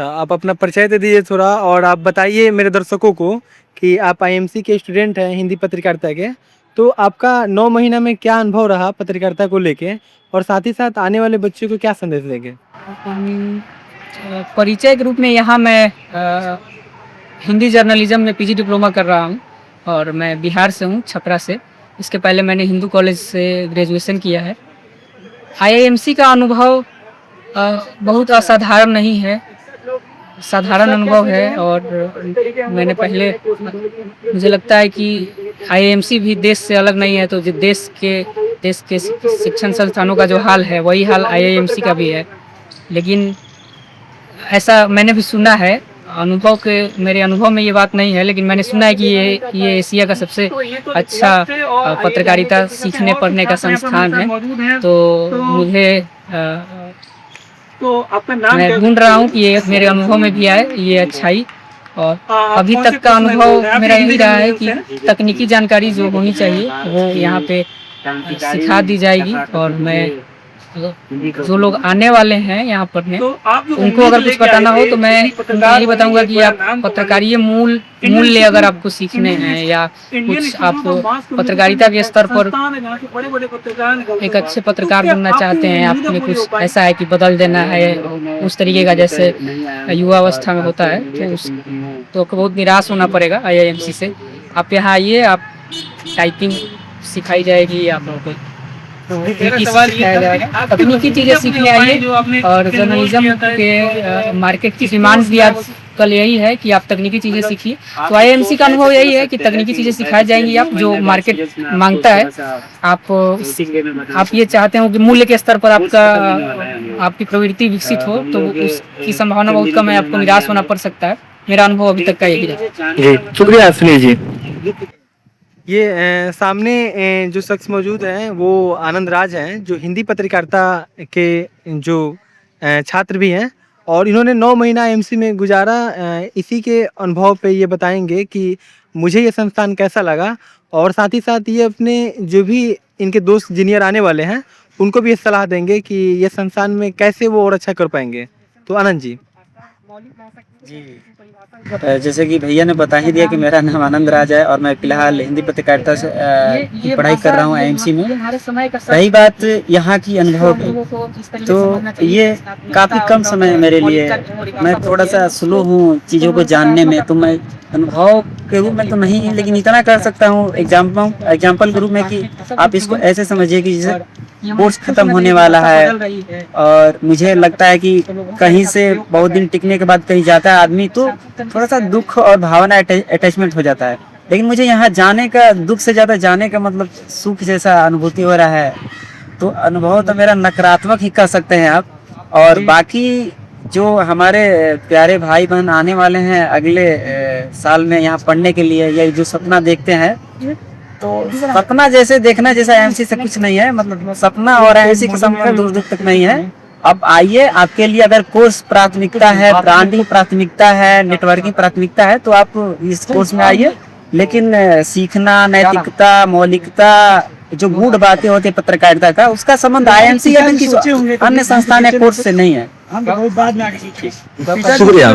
आप अपना परिचय दे दीजिए थोड़ा और आप बताइए मेरे दर्शकों को कि आप आईएमसी के स्टूडेंट हैं हिंदी पत्रकारिता के। तो आपका 9 महीना में क्या अनुभव रहा पत्रकारिता को लेके और साथ ही साथ आने वाले बच्चों को क्या संदेश देंगे? परिचय के रूप में यहाँ मैं हिंदी जर्नलिज्म में पीजी डिप्लोमा कर रहा हूँ और मैं बिहार से हूँ, छपरा से। इसके पहले मैंने हिंदू कॉलेज से ग्रेजुएशन किया है। आईआईएमसी का अनुभव बहुत असाधारण नहीं है, साधारण अनुभव है। और मैंने पहले मुझे लगता है कि आईआईएमसी भी देश से अलग नहीं है, तो जो देश के शिक्षण संस्थानों का जो हाल है वही हाल आईआईएमसी का भी है। लेकिन ऐसा मैंने भी सुना है, मेरे अनुभव में ये बात नहीं है, लेकिन मैंने सुना है कि ये एशिया का सबसे अच्छा पत्रकारिता सीखने पढ़ने का संस्थान है। तो मुझे मैं ढूंढ रहा हूँ कि ये मेरे अनुभव में भी आए ये अच्छाई। और अभी तक का अनुभव मेरा यही रहा है कि तकनीकी जानकारी जो होनी चाहिए वो यहाँ पे सिखा दी जाएगी। और मैं जो लोग आने वाले हैं यहाँ पढ़ने उनको अगर कुछ बताना हो तो मैं यही बताऊंगा कि आप पत्रकारिता मूल्य अगर आपको सीखने हैं या कुछ आप पत्रकारिता के स्तर पर एक अच्छे पत्रकार बनना चाहते हैं, आप में कुछ ऐसा है कि बदल देना है उस तरीके का जैसे युवा अवस्था में होता है, तो आपको बहुत निराश होना पड़ेगा आईआईएमसी से। आप यहाँ आइए, आप टाइपिंग सिखाई जाएगी, आप लोगों को तकनीकी चीज़ें सीखने आइए। और जर्नलिज्म के मार्केट की डिमांड भी आजकल यही है कि आप तकनीकी चीज़ें सीखिए। तो आईएमसी का अनुभव यही है कि तकनीकी चीज़ें सिखाई जाएंगी, आप जो मार्केट मांगता है। आप ये चाहते हो कि मूल्य के स्तर पर आपकी प्रवृत्ति विकसित हो, तो उसकी संभावना बहुत कम है, आपको निराश होना पड़ सकता है। मेरा अनुभव अभी तक का यही है। जी शुक्रिया सुनील जी। ये सामने जो शख्स मौजूद हैं वो आनंद राज हैं, जो हिंदी पत्रकारिता के जो छात्र भी हैं और इन्होंने 9 महीना एमसी में गुजारा। इसी के अनुभव पे ये बताएंगे कि मुझे ये संस्थान कैसा लगा और साथ ही साथ ये अपने जो भी इनके दोस्त जूनियर आने वाले हैं उनको भी ये सलाह देंगे कि ये संस्थान में कैसे वो और अच्छा कर पाएंगे। तो आनंद जी। जैसे कि भैया ने बता ही दिया कि मेरा नाम आनंद राज है और मैं फिलहाल हिंदी पत्रकारिता से की पढ़ाई कर रहा हूँ आईएमसी में। रही बात यहाँ की अनुभव की, तो ये काफ़ी कम समय है मेरे लिए। मैं थोड़ा सा स्लो हूँ चीज़ों को जानने में, तो मैं अनुभव के रूप में तो नहीं, लेकिन इतना कर सकता हूँ एग्जाम्पल के रूप में कि आप इसको ऐसे समझिए कि जैसे कोर्स खत्म होने वाला है और मुझे लगता है कि कहीं से बहुत दिन टिकने के बाद कहीं जाता है आदमी तो थोड़ा सा दुख और भावना अटैचमेंट हो जाता है। लेकिन मुझे यहाँ जाने का, दुख से ज़्यादा जाने का मतलब सुख जैसा अनुभूति हो रहा है। तो अनुभव तो मेरा नकारात्मक ही कह सकते हैं आप। और बाकी जो हमारे प्यारे भाई बहन आने वाले हैं अगले साल में यहाँ पढ़ने के लिए, या जो सपना देखते हैं, तो सपना जैसे देखना जैसा एमसी से कुछ नहीं है। मतलब सपना और एमसी का संबंध दूर दूर तक नहीं है। अब आइए, आपके लिए अगर कोर्स प्राथमिकता है, ब्रांडिंग प्राथमिकता है, नेटवर्किंग प्राथमिकता है, तो आप इस कोर्स में आइए। लेकिन सीखना, नैतिकता, मौलिकता, जो गूढ़ बातें होती है पत्रकारिता का, उसका संबंध आईएमसी या अन्य संस्थान या कोर्स से नहीं है। शुक्रिया।